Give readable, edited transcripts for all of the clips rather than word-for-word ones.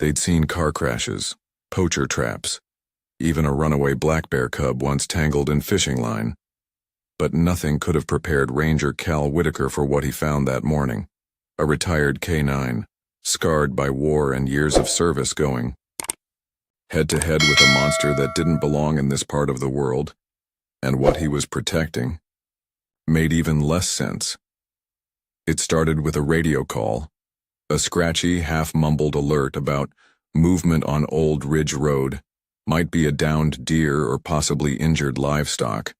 They'd seen car crashes, poacher traps, even a runaway black bear cub once tangled in fishing line. But nothing could have prepared Ranger Cal Whitaker for what he found that morning. A retired K-9, scarred by war and years of service, going head-to-head with a monster that didn't belong in this part of the world, and what he was protecting made even less sense. It started with a radio call, a scratchy, half-mumbled alert about movement on Old Ridge Road, might be a downed deer or possibly injured livestock.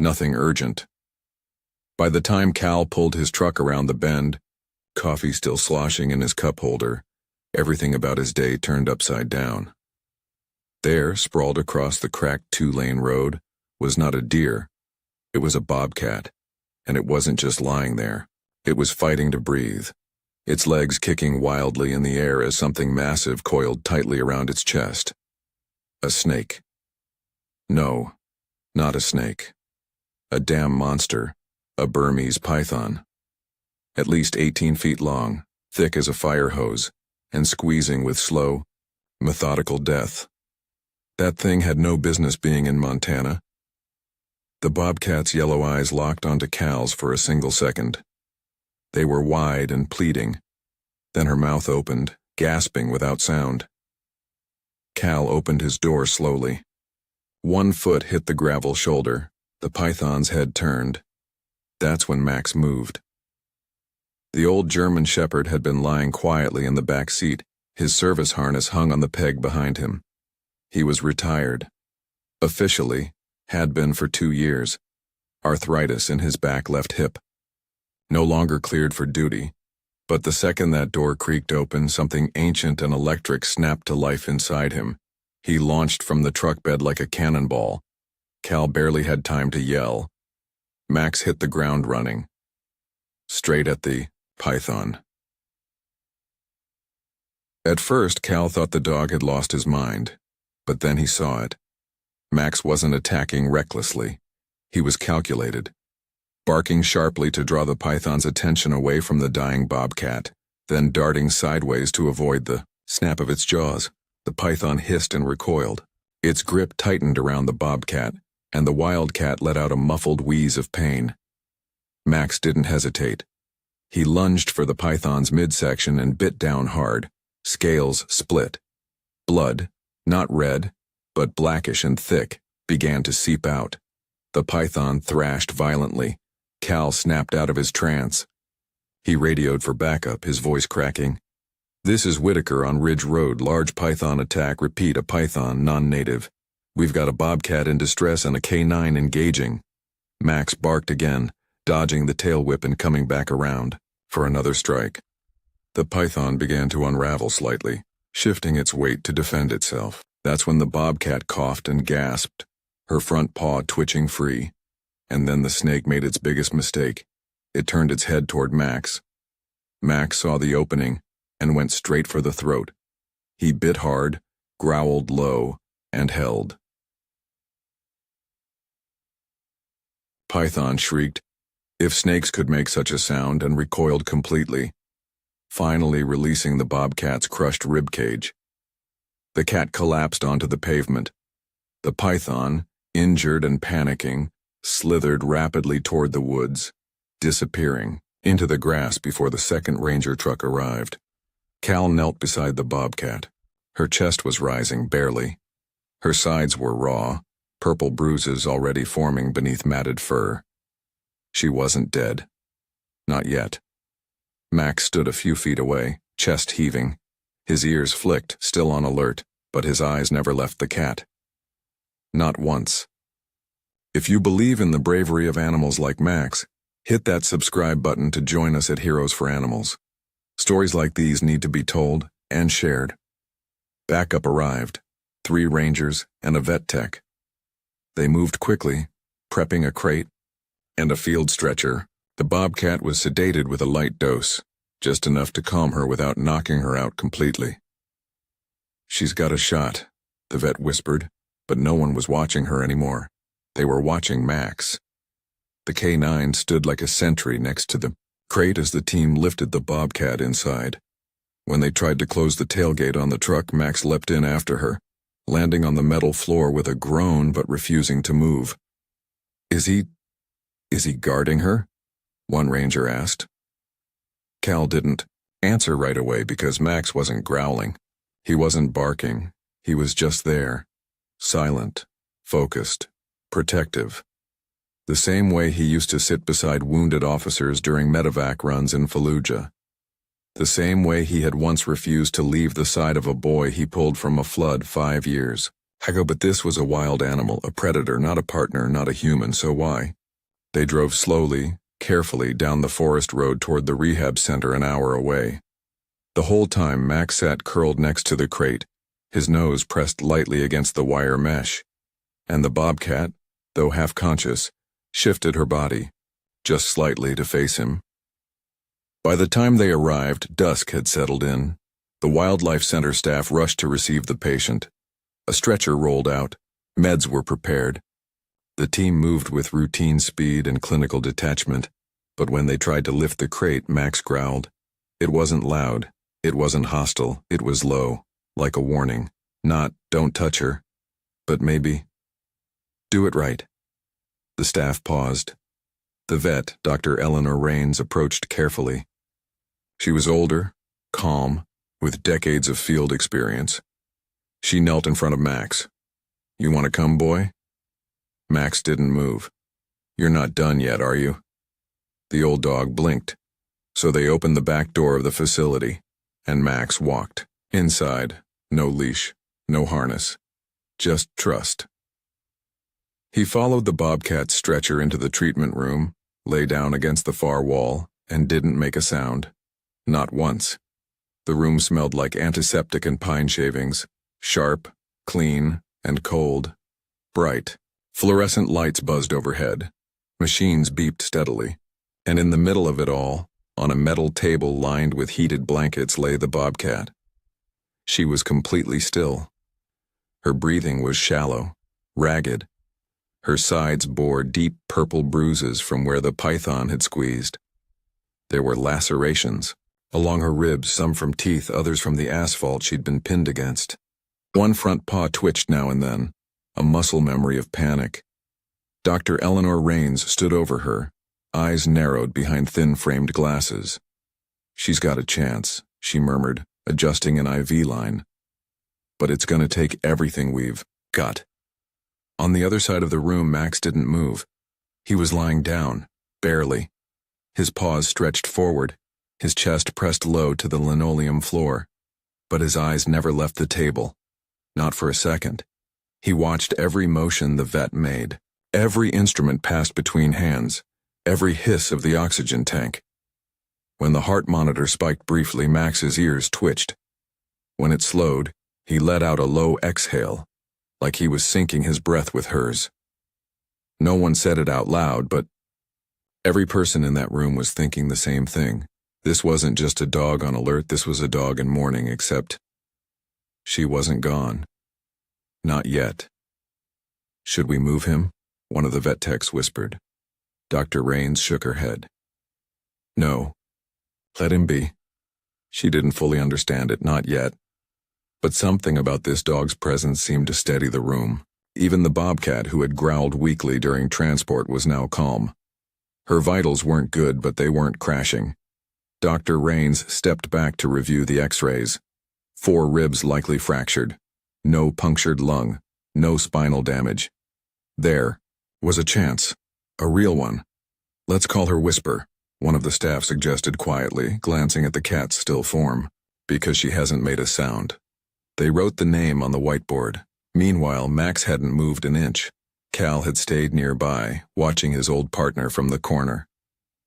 Nothing urgent. By the time Cal pulled his truck around the bend, coffee still sloshing in his cup holder, everything about his day turned upside down. There, sprawled across the cracked two-lane road, was not a deer. It was a bobcat, and it wasn't just lying there. It was fighting to breathe, its legs kicking wildly in the air as something massive coiled tightly around its chest. A snake. No, not a snake. A damn monster, a Burmese python. At least 18 feet long, thick as a fire hose, and squeezing with slow, methodical death. That thing had no business being in Montana. The bobcat's yellow eyes locked onto Cal's for a single second. They were wide and pleading. Then her mouth opened, gasping without sound. Cal opened his door slowly. One foot hit the gravel shoulder. The python's head turned. That's when Max moved. The old German shepherd had been lying quietly in the back seat, his service harness hung on the peg behind him. He was retired. Officially, had been for 2 years. Arthritis in his back left hip. No longer cleared for duty, but the second that door creaked open, something ancient and electric snapped to life inside him. He launched from the truck bed like a cannonball. Cal barely had time to yell. Max hit the ground running. Straight at the python. At first, Cal thought the dog had lost his mind, but then he saw it. Max wasn't attacking recklessly. He was calculated, barking sharply to draw the python's attention away from the dying bobcat, then darting sideways to avoid the snap of its jaws. The python hissed and recoiled. Its grip tightened around the bobcat, and the wildcat let out a muffled wheeze of pain. Max didn't hesitate. He lunged for the python's midsection and bit down hard. Scales split. Blood, not red, but blackish and thick, began to seep out. The python thrashed violently. Cal snapped out of his trance. He radioed for backup, his voice cracking. "This is Whitaker on Ridge Road. Large python attack. Repeat, a python, non-native. We've got a bobcat in distress and a K-9 engaging." Max barked again, dodging the tail whip and coming back around for another strike. The python began to unravel slightly, shifting its weight to defend itself. That's when the bobcat coughed and gasped, her front paw twitching free. And then the snake made its biggest mistake. It turned its head toward Max. Max saw the opening and went straight for the throat. He bit hard, growled low, and held. Python shrieked, if snakes could make such a sound, and recoiled completely, finally releasing the bobcat's crushed ribcage. The cat collapsed onto the pavement. The python, injured and panicking, slithered rapidly toward the woods, disappearing into the grass before the second ranger truck arrived. Cal knelt beside the bobcat. Her chest was rising barely. Her sides were raw, purple bruises already forming beneath matted fur. She wasn't dead. Not yet. Max stood a few feet away, chest heaving. His ears flicked, still on alert, but his eyes never left the cat. Not once. If you believe in the bravery of animals like Max, hit that subscribe button to join us at Heroes for Animals. Stories like these need to be told and shared. Backup arrived, 3 rangers and a vet tech. They moved quickly, prepping a crate and a field stretcher. The bobcat was sedated with a light dose, just enough to calm her without knocking her out completely. "She's got a shot," the vet whispered, but no one was watching her anymore. They were watching Max. The K-9 stood like a sentry next to the crate as the team lifted the bobcat inside. When they tried to close the tailgate on the truck, Max leapt in after her, landing on the metal floor with a groan but refusing to move. Is he guarding her?" one ranger asked. Cal didn't answer right away because Max wasn't growling. He wasn't barking. He was just there, silent, focused, protective. The same way he used to sit beside wounded officers during medevac runs in Fallujah. The same way he had once refused to leave the side of a boy he pulled from a flood 5 years ago. But this was a wild animal, a predator, not a partner, not a human, so why? They drove slowly, carefully down the forest road toward the rehab center an hour away. The whole time Max sat curled next to the crate, his nose pressed lightly against the wire mesh, and the Bobcat, though half-conscious, shifted her body, just slightly to face him. By the time they arrived, dusk had settled in. The Wildlife Center staff rushed to receive the patient. A stretcher rolled out. Meds were prepared. The team moved with routine speed and clinical detachment, but when they tried to lift the crate, Max growled. It wasn't loud. It wasn't hostile. It was low, like a warning. Not, "Don't touch her," but maybe, "Do it right." The staff paused. The vet, Dr. Eleanor Rains, approached carefully. She was older, calm, with decades of field experience. She knelt in front of Max. "You want to come, boy?" Max didn't move. "You're not done yet, are you?" The old dog blinked. So they opened the back door of the facility, and Max walked. Inside, no leash, no harness, just trust. He followed the Bobcat stretcher into the treatment room, lay down against the far wall, and didn't make a sound. Not once. The room smelled like antiseptic and pine shavings, sharp, clean, and cold. Bright. Fluorescent lights buzzed overhead. Machines beeped steadily. And in the middle of it all, on a metal table lined with heated blankets, lay the Bobcat. She was completely still. Her breathing was shallow, ragged. Her sides bore deep purple bruises from where the python had squeezed. There were lacerations along her ribs, some from teeth, others from the asphalt she'd been pinned against. One front paw twitched now and then, a muscle memory of panic. Dr. Eleanor Rains stood over her, eyes narrowed behind thin-framed glasses. "She's got a chance," she murmured, adjusting an IV line. "But it's gonna take everything we've got." On the other side of the room, Max didn't move. He was lying down, barely. His paws stretched forward, his chest pressed low to the linoleum floor. But his eyes never left the table. Not for a second. He watched every motion the vet made, every instrument passed between hands, every hiss of the oxygen tank. When the heart monitor spiked briefly, Max's ears twitched. When it slowed, he let out a low exhale, like he was syncing his breath with hers. No one said it out loud, but every person in that room was thinking the same thing. This wasn't just a dog on alert, this was a dog in mourning, except she wasn't gone. Not yet. "Should we move him?" one of the vet techs whispered. Dr. Rains shook her head. "No. Let him be." She didn't fully understand it, not yet. But something about this dog's presence seemed to steady the room. Even the Bobcat, who had growled weakly during transport, was now calm. Her vitals weren't good, but they weren't crashing. Dr. Rains stepped back to review the x-rays. 4 ribs likely fractured. No punctured lung. No spinal damage. There was a chance. A real one. "Let's call her Whisper," one of the staff suggested quietly, glancing at the cat's still form. "Because she hasn't made a sound." They wrote the name on the whiteboard. Meanwhile, Max hadn't moved an inch. Cal had stayed nearby, watching his old partner from the corner.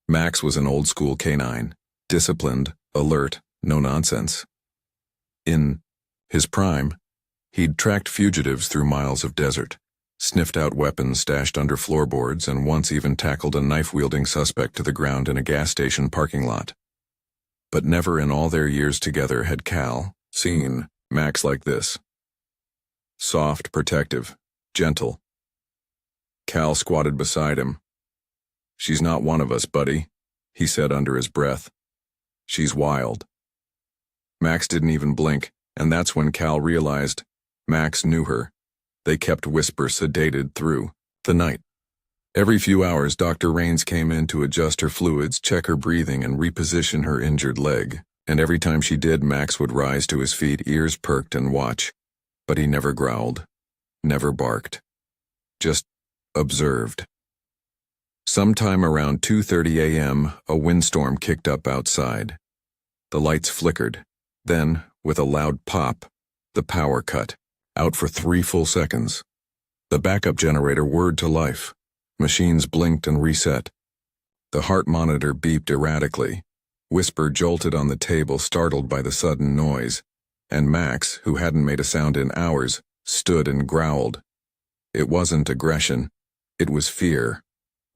Max was an old-school canine. Disciplined, alert, no nonsense. In his prime, he'd tracked fugitives through miles of desert, sniffed out weapons stashed under floorboards, and once even tackled a knife-wielding suspect to the ground in a gas station parking lot. But never in all their years together had Cal seen Max like this. Soft, protective, gentle. Cal squatted beside him. "She's not one of us, buddy," he said under his breath. "She's wild." Max didn't even blink, and that's when Cal realized Max knew her. They kept Whisper sedated through the night. Every few hours, Dr. Rains came in to adjust her fluids, check her breathing, and reposition her injured leg. And every time she did, Max would rise to his feet, ears perked, and watch. But he never growled, never barked, just observed. Sometime around 2:30 a.m., a windstorm kicked up outside. The lights flickered. Then, with a loud pop, the power cut, out for 3 full seconds. The backup generator whirred to life. Machines blinked and reset. The heart monitor beeped erratically. Whisper jolted on the table, startled by the sudden noise. And Max, who hadn't made a sound in hours, stood and growled. It wasn't aggression. It was fear.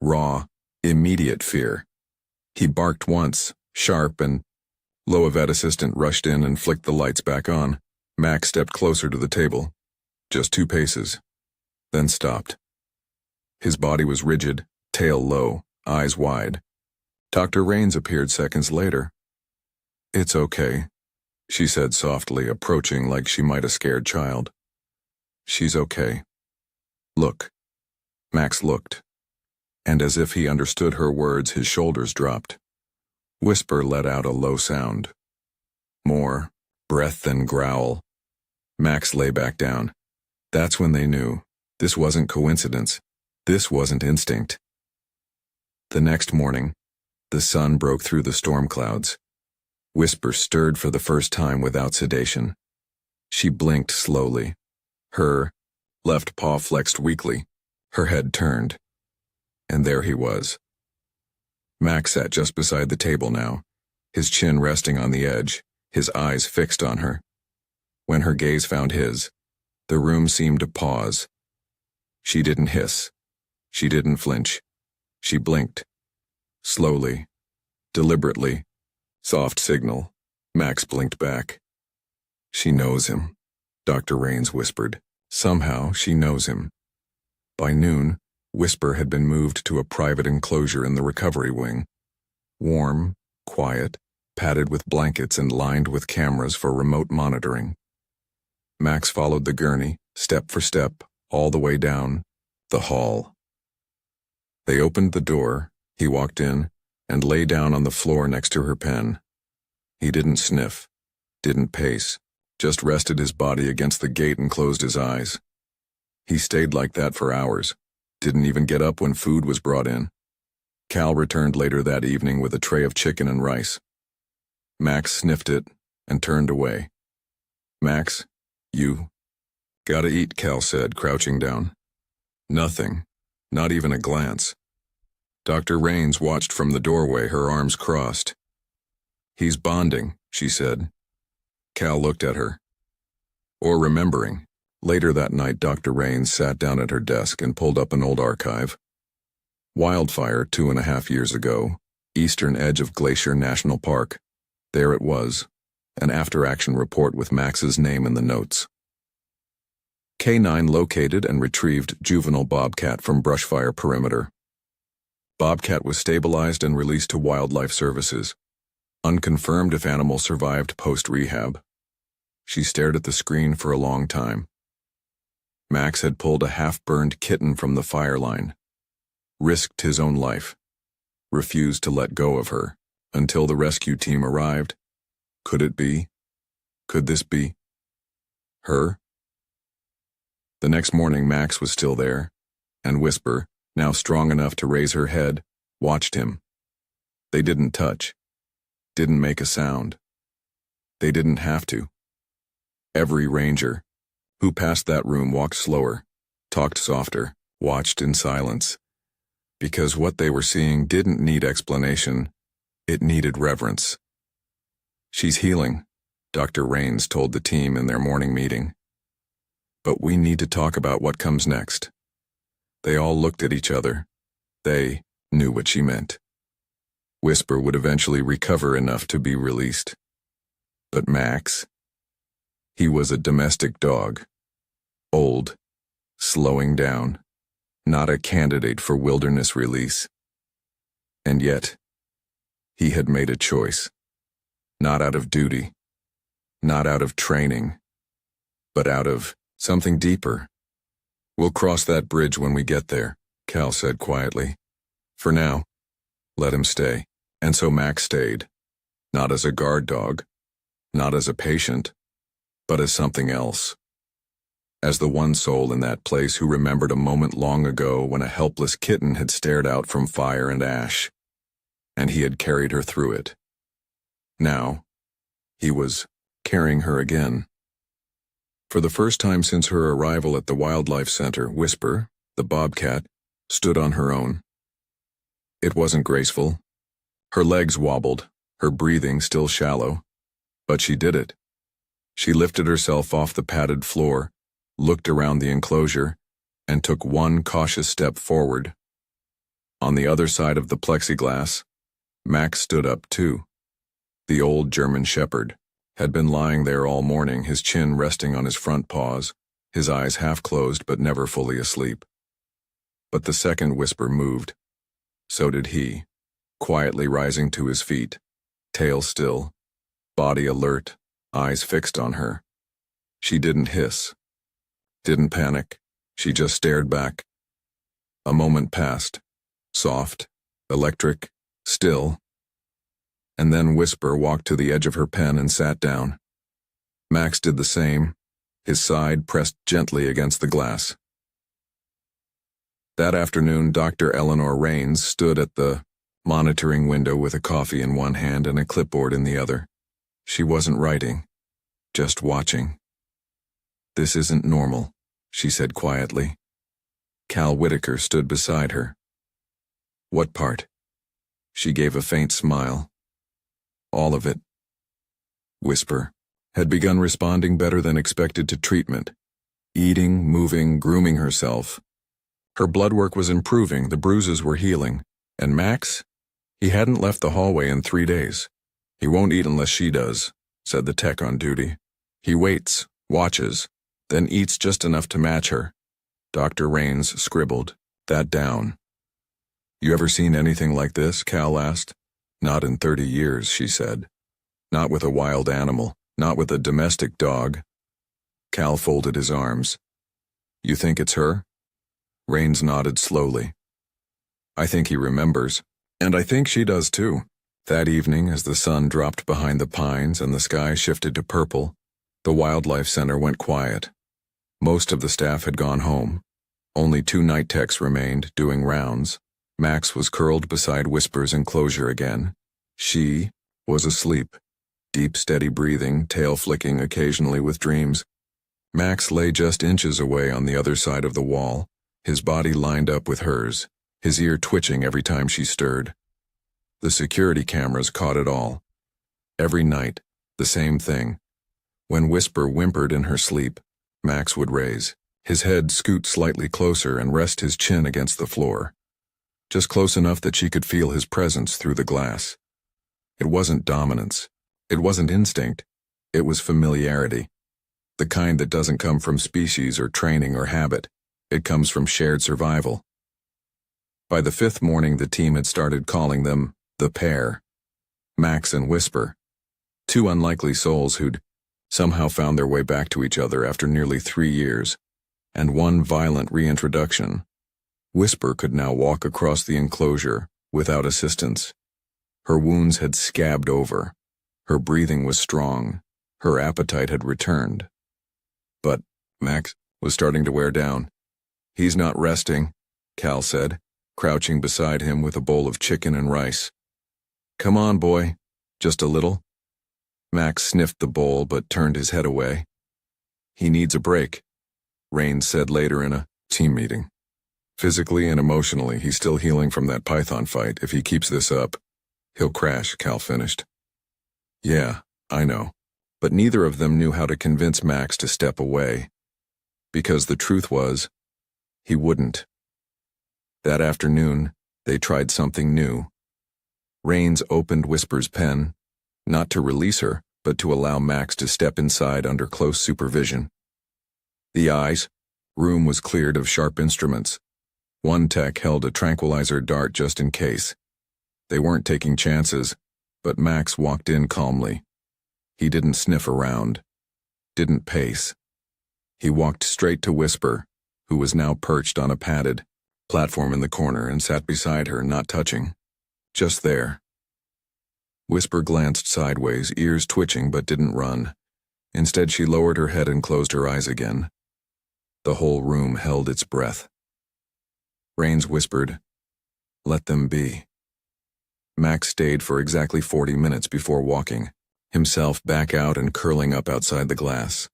Raw, immediate fear. He barked once, sharp, and Loa vet assistant rushed in and flicked the lights back on. Max stepped closer to the table. Just 2 paces. Then stopped. His body was rigid, tail low, eyes wide. Dr. Rains appeared seconds later. "It's okay," she said softly, approaching like she might a scared child. "She's okay. Look." Max looked, and as if he understood her words, his shoulders dropped. Whisper let out a low sound. More breath than growl. Max lay back down. That's when they knew. This wasn't coincidence. This wasn't instinct. The next morning, the sun broke through the storm clouds. Whisper stirred for the first time without sedation. She blinked slowly. Her left paw flexed weakly. Her head turned. And there he was. Max sat just beside the table now, his chin resting on the edge, his eyes fixed on her. When her gaze found his, the room seemed to pause. She didn't hiss. She didn't flinch. She blinked. Slowly, deliberately. Soft signal. Max blinked back. "She knows him," Dr. Rains whispered. "Somehow she knows him." By noon, Whisper had been moved to a private enclosure in the recovery wing. Warm, quiet, padded with blankets and lined with cameras for remote monitoring. Max followed the gurney, step for step, all the way down the hall. They opened the door, he walked in, and lay down on the floor next to her pen. He didn't sniff, didn't pace, just rested his body against the gate and closed his eyes. He stayed like that for hours, didn't even get up when food was brought in. Cal returned later that evening with a tray of chicken and rice. Max sniffed it and turned away. "Max, you gotta eat," Cal said, crouching down. Nothing, not even a glance. Dr. Rains watched from the doorway, her arms crossed. "He's bonding," she said. Cal looked at her. Or remembering. Later that night, Dr. Rains sat down at her desk and pulled up an old archive. Wildfire 2.5 years ago, eastern edge of Glacier National Park. There it was, an after-action report with Max's name in the notes. K9 located and retrieved juvenile bobcat from brushfire perimeter. Bobcat was stabilized and released to Wildlife Services. Unconfirmed if animal survived post-rehab. She stared at the screen for a long time. Max had pulled a half-burned kitten from the fire line. Risked his own life. Refused to let go of her until the rescue team arrived. Could it be? Could this be her? The next morning, Max was still there, and Whisper, now strong enough to raise her head, watched him. They didn't touch. Didn't make a sound. They didn't have to. Every ranger who passed that room walked slower, talked softer, watched in silence. Because what they were seeing didn't need explanation, it needed reverence. "She's healing," Dr. Rains told the team in their morning meeting. "But we need to talk about what comes next." They all looked at each other. They knew what she meant. Whisper would eventually recover enough to be released. But Max? He was a domestic dog. Old, slowing down, not a candidate for wilderness release. And yet, he had made a choice. Not out of duty, Not out of training, but out of something deeper. We'll cross that bridge when we get there, Cal said quietly. For now, let him stay. And so Max stayed. Not as a guard dog, not as a patient, but as something else. As the one soul in that place who remembered a moment long ago when a helpless kitten had stared out from fire and ash, and he had carried her through it. Now, he was carrying her again. For the first time since her arrival at the Wildlife Center, Whisper, the Bobcat, stood on her own. It wasn't graceful. Her legs wobbled, her breathing still shallow, but she did it. She lifted herself off the padded floor, looked around the enclosure, and took one cautious step forward. On the other side of the plexiglass, Max stood up too. The old German shepherd had been lying there all morning, his chin resting on his front paws, his eyes half closed but never fully asleep. But the second Whisper moved. So did he, quietly rising to his feet, tail still, body alert, eyes fixed on her. She didn't hiss, didn't panic, she just stared back. A moment passed, soft, electric, still, and then Whisper walked to the edge of her pen and sat down. Max did the same, his side pressed gently against the glass. That afternoon, Dr. Eleanor Rains stood at the monitoring window with a coffee in one hand and a clipboard in the other. She wasn't writing, just watching. "This isn't normal," she said quietly. Cal Whitaker stood beside her. "What part?" She gave a faint smile. "All of it." Whisper had begun responding better than expected to treatment. Eating, moving, grooming herself. Her blood work was improving, the bruises were healing. And Max? He hadn't left the hallway in 3 days. "He won't eat unless she does," said the tech on duty. "He waits, watches, then eats just enough to match her." Dr. Rains scribbled that down. "You ever seen anything like this?" Cal asked. "Not in 30 years, she said. "Not with a wild animal, not with a domestic dog." Cal folded his arms. "You think it's her?" Rains nodded slowly. "I think he remembers, and I think she does too." That evening, as the sun dropped behind the pines and the sky shifted to purple, the Wildlife Center went quiet. Most of the staff had gone home. Only 2 night techs remained, doing rounds. Max was curled beside Whisper's enclosure again. She was asleep, deep steady breathing, tail flicking occasionally with dreams. Max lay just inches away on the other side of the wall, his body lined up with hers, his ear twitching every time she stirred. The security cameras caught it all. Every night, the same thing. When Whisper whimpered in her sleep, Max would raise, his head scoot slightly closer and rest his chin against the floor. Just close enough that she could feel his presence through the glass. It wasn't dominance. It wasn't instinct. It was familiarity. The kind that doesn't come from species or training or habit. It comes from shared survival. By the 5th morning, the team had started calling them the pair. Max and Whisper. 2 unlikely souls who'd somehow found their way back to each other after nearly 3 years, and one violent reintroduction. Whisper could now walk across the enclosure without assistance. Her wounds had scabbed over. Her breathing was strong. Her appetite had returned. But Max was starting to wear down. "He's not resting," Cal said, crouching beside him with a bowl of chicken and rice. "Come on, boy. Just a little." Max sniffed the bowl but turned his head away. "He needs a break," Rains said later in a team meeting. "Physically and emotionally, he's still healing from that python fight. If he keeps this up, he'll crash," Cal finished. "Yeah, I know." But neither of them knew how to convince Max to step away. Because the truth was, he wouldn't. That afternoon, they tried something new. Rains opened Whisper's pen, not to release her, but to allow Max to step inside under close supervision. The eyes, room was cleared of sharp instruments. One tech held a tranquilizer dart just in case. They weren't taking chances, but Max walked in calmly. He didn't sniff around, didn't pace. He walked straight to Whisper, who was now perched on a padded platform in the corner, and sat beside her, not touching. Just there. Whisper glanced sideways, ears twitching, but didn't run. Instead, she lowered her head and closed her eyes again. The whole room held its breath. Rains whispered, "Let them be." Max stayed for exactly 40 minutes before walking, himself back out and curling up outside the glass.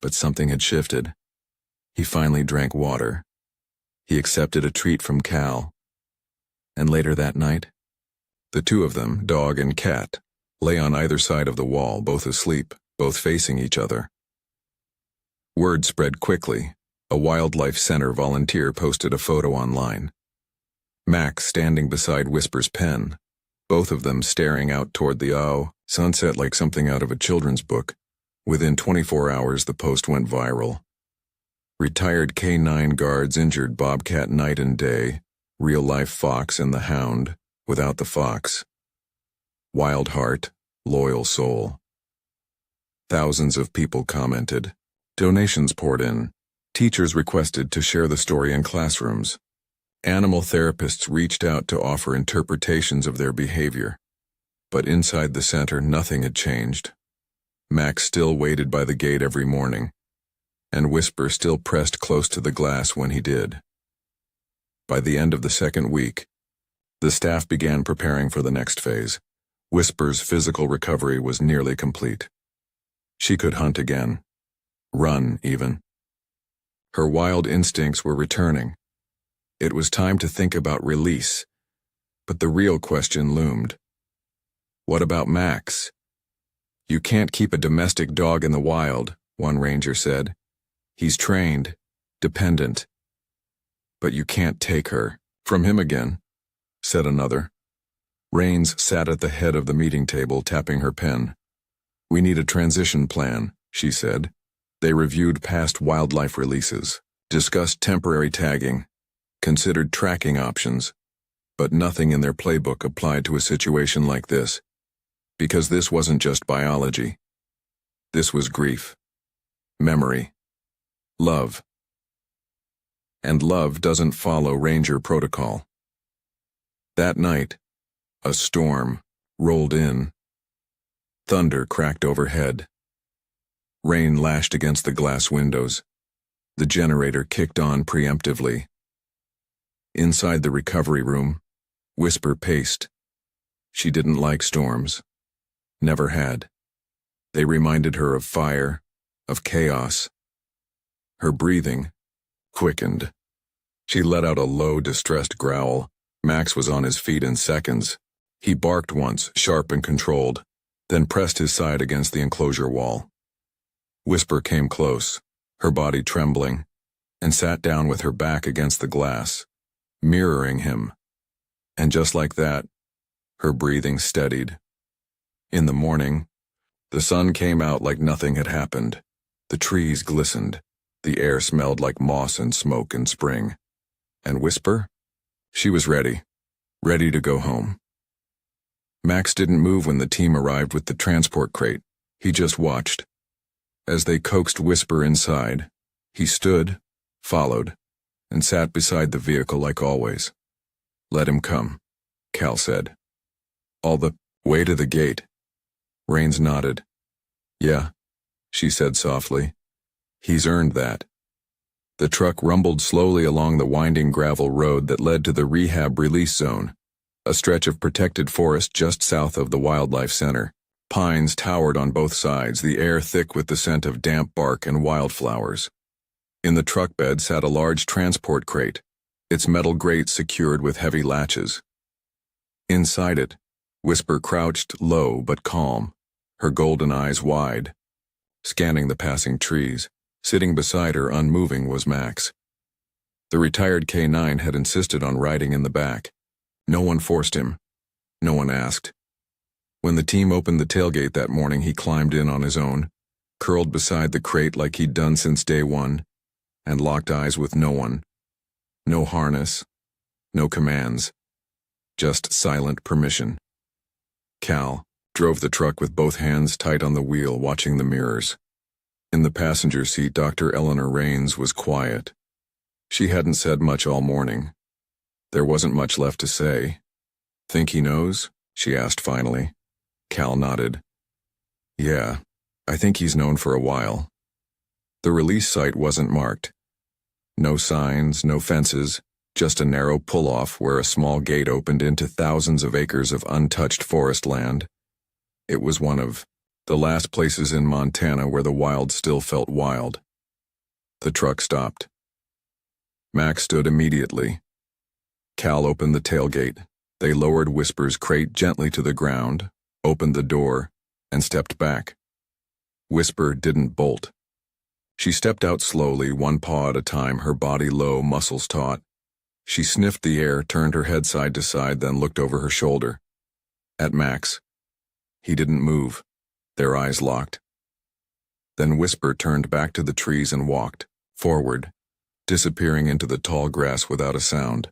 But something had shifted. He finally drank water. He accepted a treat from Cal. And later that night, the two of them, dog and cat, lay on either side of the wall, both asleep, both facing each other. Word spread quickly. A wildlife center volunteer posted a photo online. Max standing beside Whisper's pen, both of them staring out toward the sunset like something out of a children's book. Within 24 hours, the post went viral. Retired K9 guards injured Bobcat night and day, real-life fox and the hound, without the fox. Wild heart, loyal soul. Thousands of people commented. Donations poured in. Teachers requested to share the story in classrooms. Animal therapists reached out to offer interpretations of their behavior. But inside the center, nothing had changed. Max still waited by the gate every morning, and Whisper still pressed close to the glass when he did. By the end of the second week, the staff began preparing for the next phase. Whisper's physical recovery was nearly complete. She could hunt again. Run, even. Her wild instincts were returning. It was time to think about release. But the real question loomed. What about Max? "You can't keep a domestic dog in the wild," one ranger said. "He's trained, dependent. But you can't take her from him again," said another. Rains sat at the head of the meeting table, tapping her pen. "We need a transition plan," she said. They reviewed past wildlife releases, discussed temporary tagging, considered tracking options, but nothing in their playbook applied to a situation like this. Because this wasn't just biology. This was grief, memory, love. And love doesn't follow ranger protocol. That night, a storm rolled in. Thunder cracked overhead. Rain lashed against the glass windows. The generator kicked on preemptively. Inside the recovery room, Whisper paced. She didn't like storms. Never had. They reminded her of fire, of chaos. Her breathing quickened. She let out a low, distressed growl. Max was on his feet in seconds. He barked once, sharp and controlled, then pressed his side against the enclosure wall. Whisper came close, her body trembling, and sat down with her back against the glass, mirroring him. And just like that, her breathing steadied. In the morning, the sun came out like nothing had happened. The trees glistened. The air smelled like moss and smoke in spring. And Whisper? She was ready to go home. Max didn't move when the team arrived with the transport crate. He just watched. As they coaxed Whisper inside, he stood, followed, and sat beside the vehicle like always. "Let him come," Cal said. "All the way to the gate." Rains nodded. "Yeah," she said softly. "He's earned that." The truck rumbled slowly along the winding gravel road that led to the rehab release zone, a stretch of protected forest just south of the wildlife center. Pines towered on both sides, the air thick with the scent of damp bark and wildflowers. In the truck bed sat a large transport crate, its metal grate secured with heavy latches. Inside it, Whisper crouched low but calm, her golden eyes wide, scanning the passing trees. Sitting beside her, unmoving, was Max. The retired K9 had insisted on riding in the back. No one forced him. No one asked. When the team opened the tailgate that morning, he climbed in on his own, curled beside the crate like he'd done since day one, and locked eyes with no one. No harness, no commands, just silent permission. Cal, drove the truck with both hands tight on the wheel, watching the mirrors. In the passenger seat, Dr. Eleanor Raines was quiet. She hadn't said much all morning. There wasn't much left to say. "Think he knows?" she asked finally. Cal nodded. "Yeah, I think he's known for a while." The release site wasn't marked. No signs, no fences, just a narrow pull-off where a small gate opened into thousands of acres of untouched forest land. It was one of the last places in Montana where the wild still felt wild. The truck stopped. Max stood immediately. Cal opened the tailgate. They lowered Whisper's crate gently to the ground, opened the door, and stepped back. Whisper didn't bolt. She stepped out slowly, one paw at a time, her body low, muscles taut. She sniffed the air, turned her head side to side, then looked over her shoulder. At Max. He didn't move. Their eyes locked. Then Whisper turned back to the trees and walked forward, disappearing into the tall grass without a sound.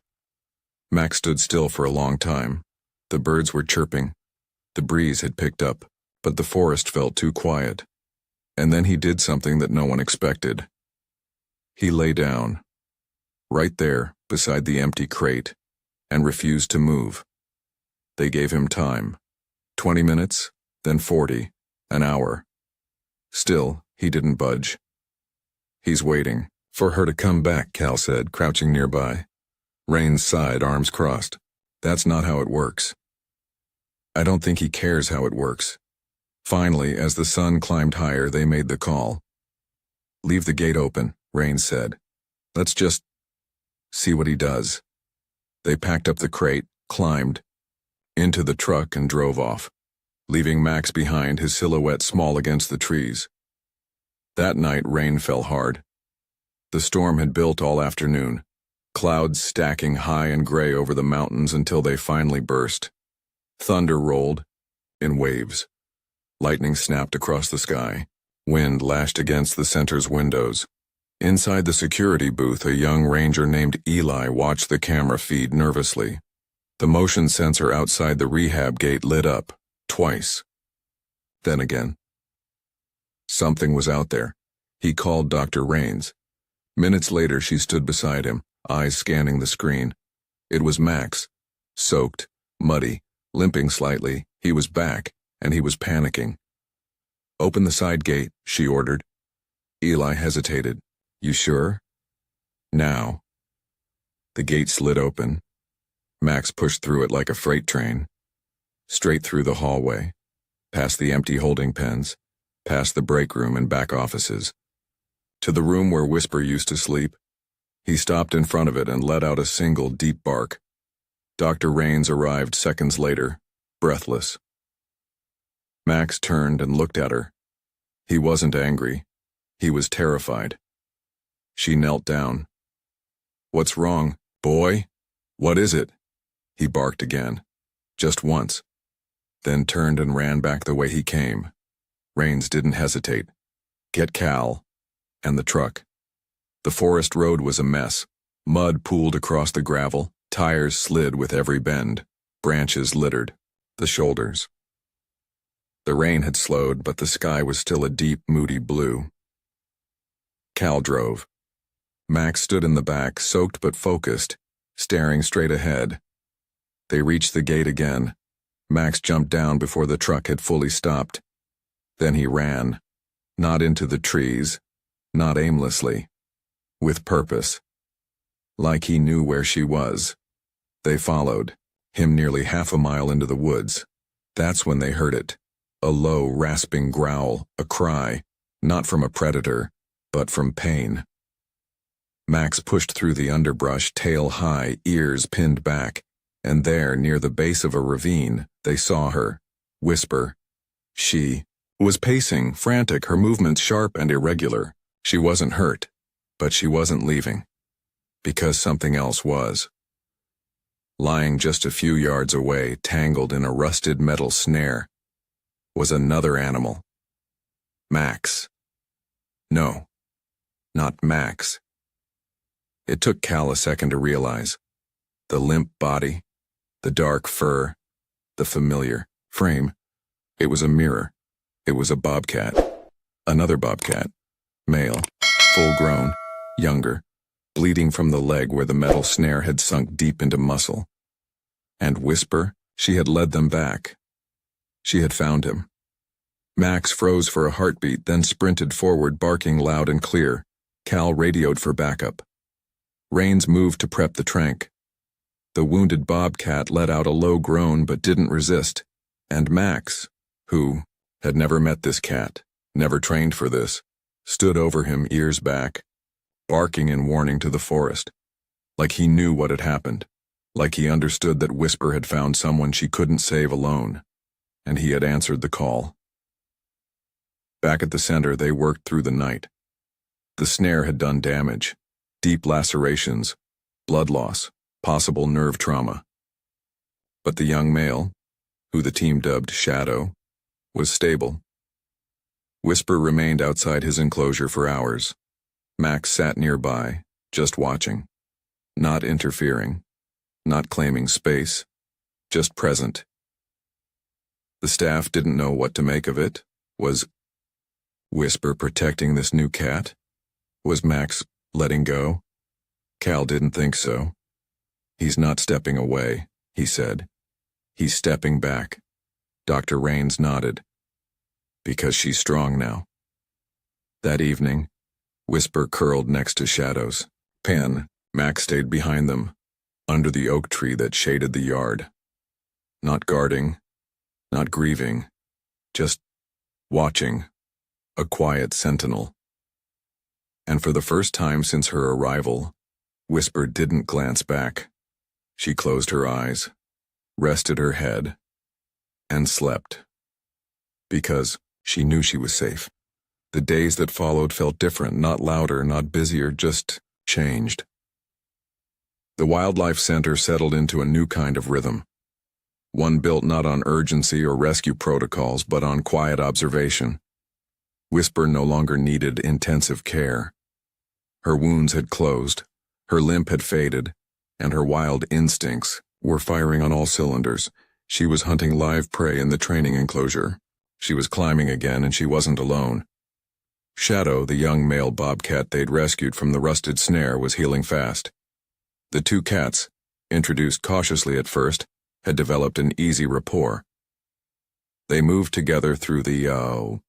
Max stood still for a long time. The birds were chirping. The breeze had picked up, but the forest felt too quiet. And then he did something that no one expected. He lay down, right there beside the empty crate, and refused to move. They gave him time. 20 minutes, then 40, an hour. Still, he didn't budge. "He's waiting for her to come back," Cal said, crouching nearby. Raines sighed, arms crossed. "That's not how it works." "I don't think he cares how it works." Finally, as the sun climbed higher, they made the call. "Leave the gate open," Raines said. "Let's just see what he does." They packed up the crate, climbed into the truck, and drove off, leaving Max behind, his silhouette small against the trees. That night, rain fell hard. The storm had built all afternoon, clouds stacking high and gray over the mountains until they finally burst. Thunder rolled in waves. Lightning snapped across the sky. Wind lashed against the center's windows. Inside the security booth, a young ranger named Eli watched the camera feed nervously. The motion sensor outside the rehab gate lit up, twice. Then again. Something was out there. He called Dr. Raines. Minutes later, she stood beside him, eyes scanning the screen. It was Max. Soaked, muddy, limping slightly. He was back, and he was panicking. "Open the side gate," she ordered. Eli hesitated. "You sure?" "Now." The gate slid open. Max pushed through it like a freight train. Straight through the hallway, past the empty holding pens, past the break room and back offices, to the room where Whisper used to sleep. He stopped in front of it and let out a single deep bark. Dr. Raines arrived seconds later, breathless. Max turned and looked at her. He wasn't angry. He was terrified. She knelt down. "What's wrong, boy? What is it?" He barked again, just once, then turned and ran back the way he came. Raines didn't hesitate. Get Cal and the truck. The forest road was a mess. Mud pooled across the gravel, tires slid with every bend, branches littered the shoulders. The rain had slowed, but the sky was still a deep, moody blue. Cal drove. Max stood in the back, soaked but focused, staring straight ahead. They reached the gate again. Max jumped down before the truck had fully stopped. Then he ran. Not into the trees, not aimlessly. With purpose. Like he knew where she was. They followed, him nearly half a mile into the woods. That's when they heard it. A low, rasping growl, a cry, not from a predator, but from pain. Max pushed through the underbrush, tail high, ears pinned back, and there, near the base of a ravine, they saw her. Whisper. She was pacing, frantic, her movements sharp and irregular. She wasn't hurt, but she wasn't leaving. Because something else was. Lying just a few yards away, tangled in a rusted metal snare, was another animal. Max. No, not Max. It took Cal a second to realize. The limp body, the dark fur, the familiar frame. It was a mirror. It was a bobcat. Another bobcat. Male. Full-grown. Younger. Bleeding from the leg where the metal snare had sunk deep into muscle. And Whisper, she had led them back. She had found him. Max froze for a heartbeat, then sprinted forward, barking loud and clear. Cal radioed for backup. Rains moved to prep the trank. The wounded bobcat let out a low groan but didn't resist, and Max, who had never met this cat, never trained for this, stood over him, ears back, barking in warning to the forest, like he knew what had happened, like he understood that Whisper had found someone she couldn't save alone, and he had answered the call. Back at the center, they worked through the night. The snare had done damage, deep lacerations, blood loss, possible nerve trauma. But the young male, who the team dubbed Shadow, was stable. Whisper remained outside his enclosure for hours. Max sat nearby, just watching, not interfering, not claiming space, just present. The staff didn't know what to make of it. Was Whisper protecting this new cat? Was Max letting go? Cal didn't think so. He's not stepping away, he said. He's stepping back. Dr. Rains nodded. Because she's strong now. That evening, Whisper curled next to Shadow's pen. Max stayed behind them, under the oak tree that shaded the yard. Not guarding, not grieving, just watching, a quiet sentinel. And for the first time since her arrival, Whisper didn't glance back. She closed her eyes, rested her head, and slept. Because she knew she was safe. The days that followed felt different, not louder, not busier, just changed. The Wildlife Center settled into a new kind of rhythm. One built not on urgency or rescue protocols, but on quiet observation. Whisper no longer needed intensive care. Her wounds had closed, her limp had faded, and her wild instincts were firing on all cylinders. She was hunting live prey in the training enclosure. She was climbing again, and she wasn't alone. Shadow, the young male bobcat they'd rescued from the rusted snare, was healing fast. The two cats, introduced cautiously at first, had developed an easy rapport. They moved together through the,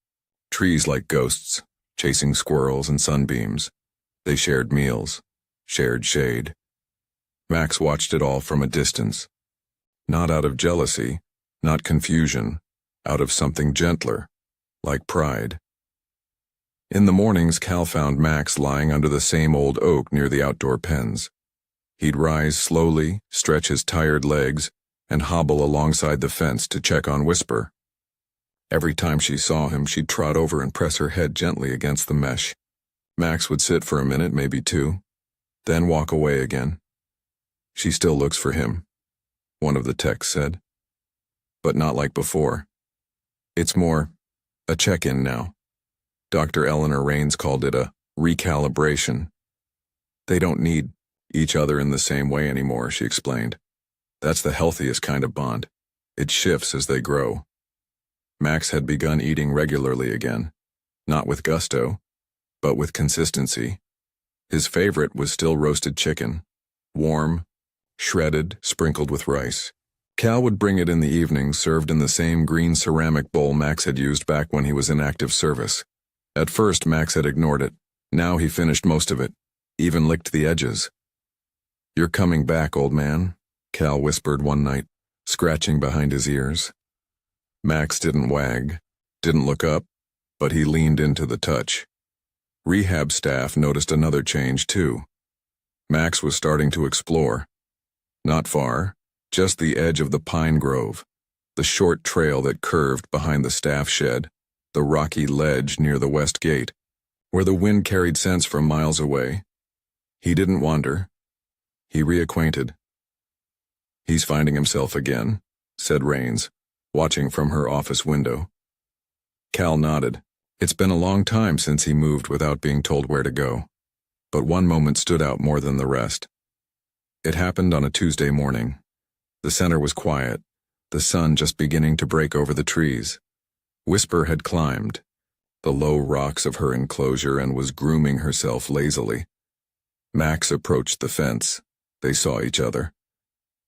trees like ghosts, chasing squirrels and sunbeams. They shared meals, shared shade. Max watched it all from a distance. Not out of jealousy, not confusion, out of something gentler, like pride. In the mornings, Cal found Max lying under the same old oak near the outdoor pens. He'd rise slowly, stretch his tired legs, and hobble alongside the fence to check on Whisper. Every time she saw him, she'd trot over and press her head gently against the mesh. Max would sit for a minute, maybe two, then walk away again. She still looks for him, one of the techs said. But not like before. It's more a check-in now. Dr. Eleanor Rains called it a recalibration. They don't need each other in the same way anymore, she explained. That's the healthiest kind of bond. It shifts as they grow. Max had begun eating regularly again, not with gusto, but with consistency. His favorite was still roasted chicken, warm, shredded, sprinkled with rice. Cal would bring it in the evening, served in the same green ceramic bowl Max had used back when he was in active service. At first, Max had ignored it. Now he finished most of it, even licked the edges. "You're coming back, old man," Cal whispered one night, scratching behind his ears. Max didn't wag, didn't look up, but he leaned into the touch. Rehab staff noticed another change, too. Max was starting to explore. Not far, just the edge of the pine grove, the short trail that curved behind the staff shed, the rocky ledge near the west gate, where the wind carried scents from miles away. He didn't wander. He reacquainted. "He's finding himself again," said Rains, watching from her office window. Cal nodded. It's been a long time since he moved without being told where to go. But one moment stood out more than the rest. It happened on a Tuesday morning. The center was quiet, the sun just beginning to break over the trees. Whisper had climbed the low rocks of her enclosure and was grooming herself lazily. Max approached the fence. They saw each other.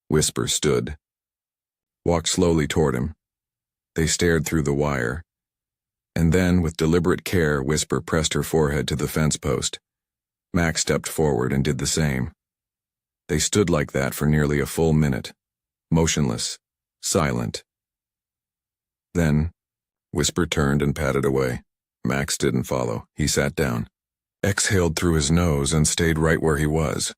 Whisper stood, walked slowly toward him. They stared through the wire. And then, with deliberate care, Whisper pressed her forehead to the fence post. Max stepped forward and did the same. They stood like that for nearly a full minute, motionless, silent. Then, Whisper turned and padded away. Max didn't follow. He sat down, exhaled through his nose, and stayed right where he was.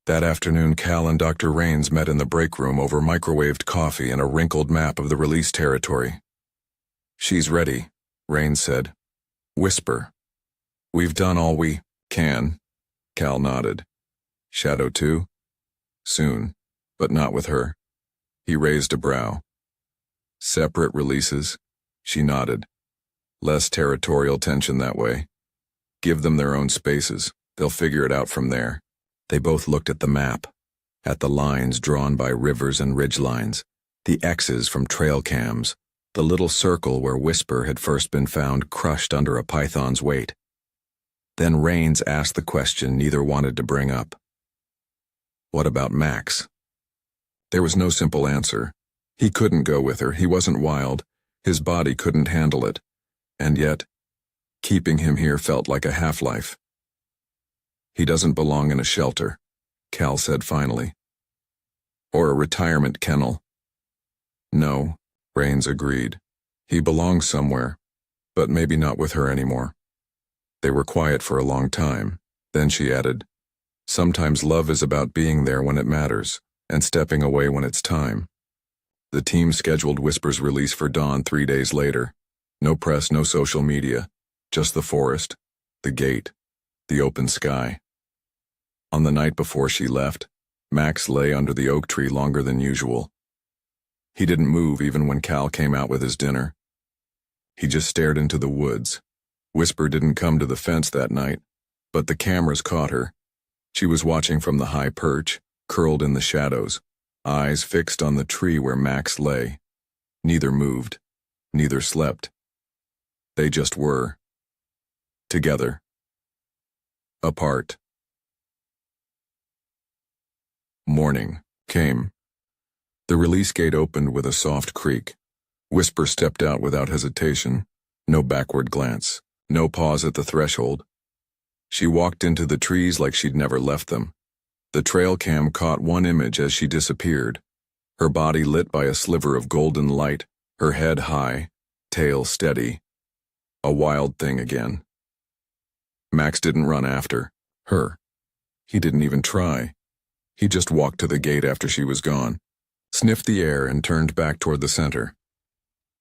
That afternoon, Cal and Dr. Raines met in the break room over microwaved coffee and a wrinkled map of the release territory. "She's ready," Raines said. "Whisper. We've done all we can." Cal nodded. "Shadow too?" "Soon, but not with her." He raised a brow. "Separate releases?" She nodded. "Less territorial tension that way. Give them their own spaces. They'll figure it out from there." They both looked at the map, at the lines drawn by rivers and ridgelines, the X's from trail cams, the little circle where Whisper had first been found crushed under a python's weight. Then Raines asked the question neither wanted to bring up. What about Max? There was no simple answer. He couldn't go with her. He wasn't wild. His body couldn't handle it. And yet, keeping him here felt like a half-life. "He doesn't belong in a shelter," Cal said finally. "Or a retirement kennel." "No," Raines agreed. "He belongs somewhere, but maybe not with her anymore." They were quiet for a long time. Then she added, "Sometimes love is about being there when it matters, and stepping away when it's time." The team scheduled Whisper's release for dawn 3 days later. No press, no social media, just the forest, the gate, the open sky. On the night before she left, Max lay under the oak tree longer than usual. He didn't move even when Cal came out with his dinner. He just stared into the woods. Whisper didn't come to the fence that night, but the cameras caught her. She was watching from the high perch, curled in the shadows, eyes fixed on the tree where Max lay. Neither moved, neither slept. They just were. Together. Apart. Morning came. The release gate opened with a soft creak. Whisper stepped out without hesitation. No backward glance. No pause at the threshold. She walked into the trees like she'd never left them. The trail cam caught one image as she disappeared. Her body lit by a sliver of golden light, her head high, tail steady. A wild thing again. Max didn't run after her. He didn't even try. He just walked to the gate after she was gone, sniffed the air, and turned back toward the center.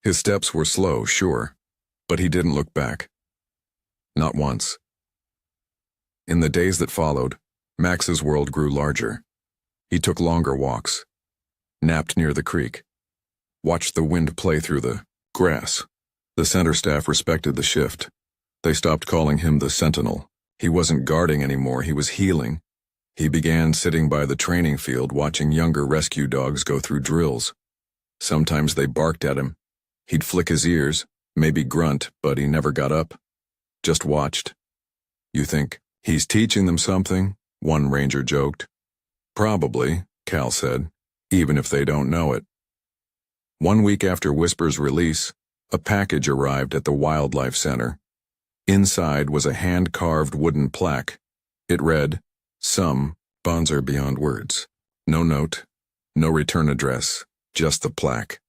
His steps were slow, sure, but he didn't look back. Not once. In the days that followed, Max's world grew larger. He took longer walks, napped near the creek, watched the wind play through the grass. The center staff respected the shift. They stopped calling him the Sentinel. He wasn't guarding anymore, he was healing. He began sitting by the training field watching younger rescue dogs go through drills. Sometimes they barked at him. He'd flick his ears, maybe grunt, but he never got up. Just watched. "You think he's teaching them something?" one ranger joked. "Probably," Cal said, "even if they don't know it." 1 week after Whisper's release, a package arrived at the Wildlife Center. Inside was a hand-carved wooden plaque. It read, "Some bonds are beyond words." No note, no return address, just the plaque.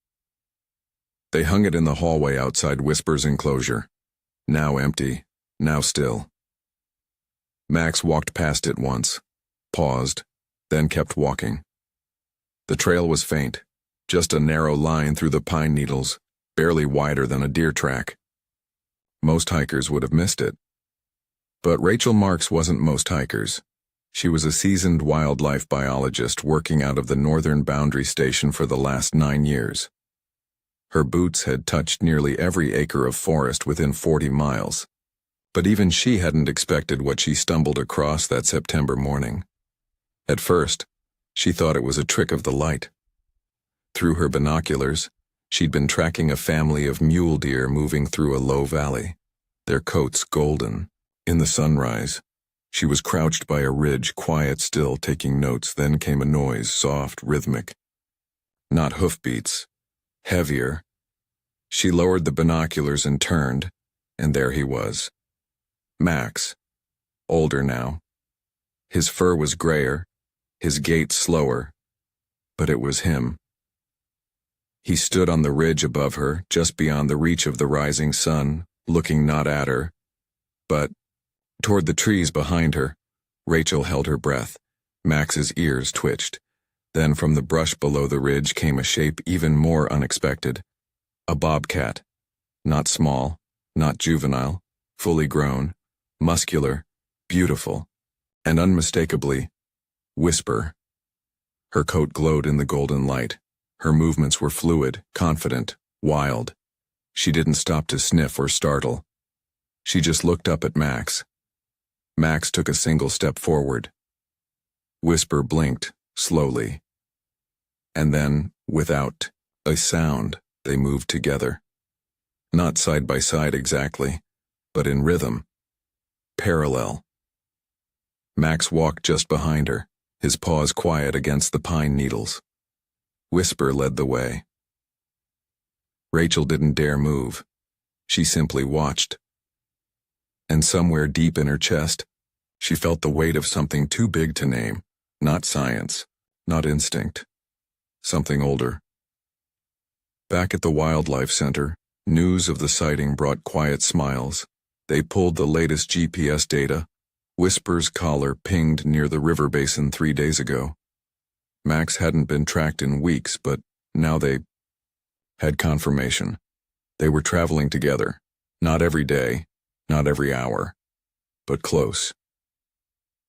They hung it in the hallway outside Whisper's enclosure. Now empty, now still. Max walked past it once, paused, then kept walking. The trail was faint, just a narrow line through the pine needles, barely wider than a deer track. Most hikers would have missed it. But Rachel Marks wasn't most hikers. She was a seasoned wildlife biologist working out of the northern boundary station for the last 9 years. Her boots had touched nearly every acre of forest within 40 miles. But even she hadn't expected what she stumbled across that September morning. At first, she thought it was a trick of the light. Through her binoculars, She'd been tracking a family of mule deer moving through a low valley, their coats golden. In the sunrise, she was crouched by a ridge, quiet still, taking notes. Then came a noise, soft, rhythmic. Not hoofbeats, heavier. She lowered the binoculars and turned, and there he was. Max, older now. His fur was grayer, his gait slower, but it was him. He stood on the ridge above her, just beyond the reach of the rising sun, looking not at her, but toward the trees behind her. Rachel held her breath. Max's ears twitched. Then from the brush below the ridge came a shape even more unexpected. A bobcat. Not small, not juvenile, fully grown, muscular, beautiful, and unmistakably, Whisper. Her coat glowed in the golden light. Her movements were fluid, confident, wild. She didn't stop to sniff or startle. She just looked up at Max. Max took a single step forward. Whisper blinked, slowly. And then, without a sound, they moved together. Not side by side exactly, but in rhythm. Parallel. Max walked just behind her, his paws quiet against the pine needles. Whisper led the way. Rachel didn't dare move. She simply watched. And somewhere deep in her chest, she felt the weight of something too big to name. Not science, not instinct. Something older. Back at the Wildlife Center, news of the sighting brought quiet smiles. They pulled the latest GPS data. Whisper's collar pinged near the river basin 3 days ago. Max hadn't been tracked in weeks, but now they had confirmation. They were traveling together. Not every day, not every hour, but close.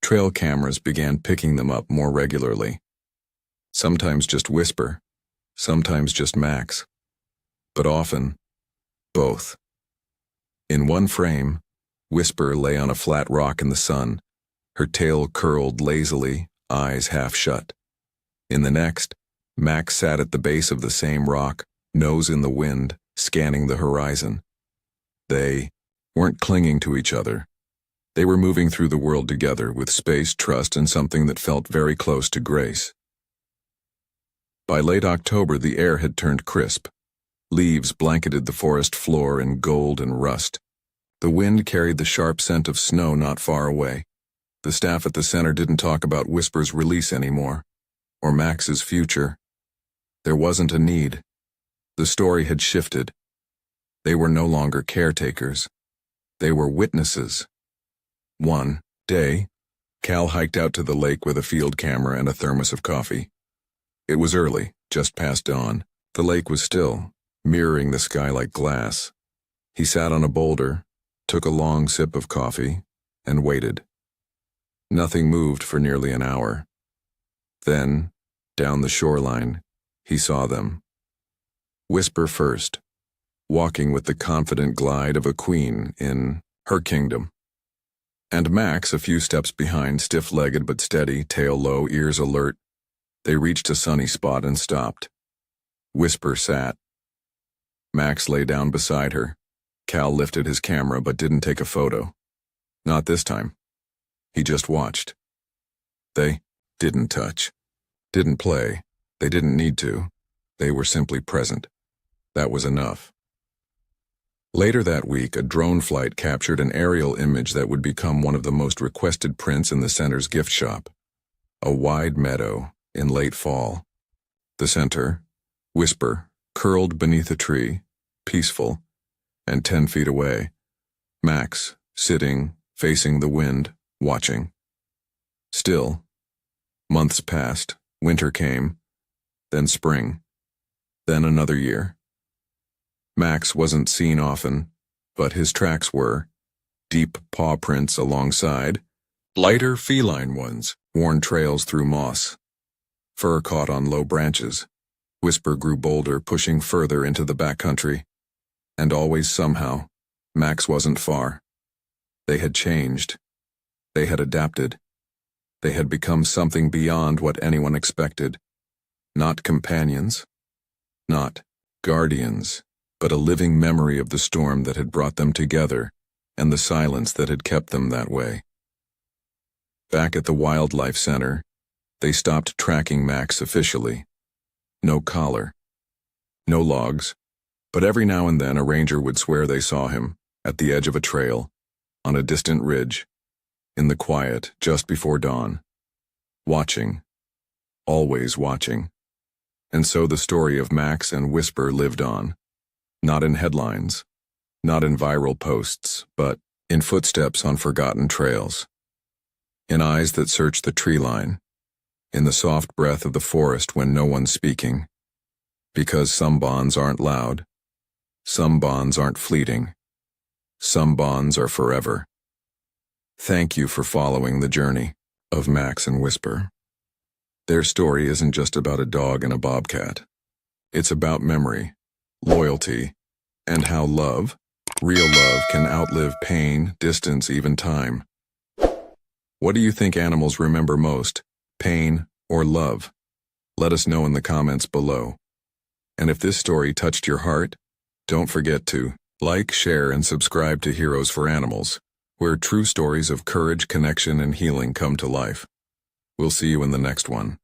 Trail cameras began picking them up more regularly. Sometimes just Whisper, sometimes just Max, but often both. In one frame, Whisper lay on a flat rock in the sun, her tail curled lazily, eyes half shut. In the next, Max sat at the base of the same rock, nose in the wind, scanning the horizon. They weren't clinging to each other. They were moving through the world together with space, trust, and something that felt very close to grace. By late October, the air had turned crisp. Leaves blanketed the forest floor in gold and rust. The wind carried the sharp scent of snow not far away. The staff at the center didn't talk about Whisper's release anymore, or Max's future. There wasn't a need. The story had shifted. They were no longer caretakers. They were witnesses. One day, Cal hiked out to the lake with a field camera and a thermos of coffee. It was early, just past dawn. The lake was still, mirroring the sky like glass. He sat on a boulder, took a long sip of coffee, and waited. Nothing moved for nearly an hour. Then, down the shoreline, he saw them. Whisper first, walking with the confident glide of a queen in her kingdom. And Max a few steps behind, stiff-legged but steady, tail low, ears alert. They reached a sunny spot and stopped. Whisper sat. Max lay down beside her. Cal lifted his camera but didn't take a photo. Not this time. He just watched. They didn't touch. Didn't play. They didn't need to. They were simply present. That was enough. Later that week, a drone flight captured an aerial image that would become one of the most requested prints in the center's gift shop. A wide meadow in late fall. The center, Whisper, curled beneath a tree, peaceful, and 10 feet away, Max, sitting, facing the wind, watching. Still, months passed, winter came, then spring, then another year. Max wasn't seen often, but his tracks were, deep paw prints alongside, lighter feline ones, worn trails through moss. Fur caught on low branches. Whisper grew bolder, pushing further into the backcountry. And always somehow, Max wasn't far. They had changed. They had adapted. They had become something beyond what anyone expected. Not companions. Not guardians, but a living memory of the storm that had brought them together and the silence that had kept them that way. Back at the Wildlife Center, they stopped tracking Max officially. No collar, no logs, but every now and then a ranger would swear they saw him, at the edge of a trail, on a distant ridge, in the quiet just before dawn. Watching. Always watching. And so the story of Max and Whisper lived on. Not in headlines, not in viral posts, but in footsteps on forgotten trails. In eyes that search the tree line. In the soft breath of the forest when no one's speaking. Because some bonds aren't loud. Some bonds aren't fleeting. Some bonds are forever. Thank you for following the journey of Max and Whisper. Their story isn't just about a dog and a bobcat. It's about memory, loyalty, and how love, real love, can outlive pain, distance, even time. What do you think animals remember most, pain or love? Let us know in the comments below. And if this story touched your heart, don't forget to like, share, and subscribe to Heroes for Animals, where true stories of courage, connection, and healing come to life. We'll see you in the next one.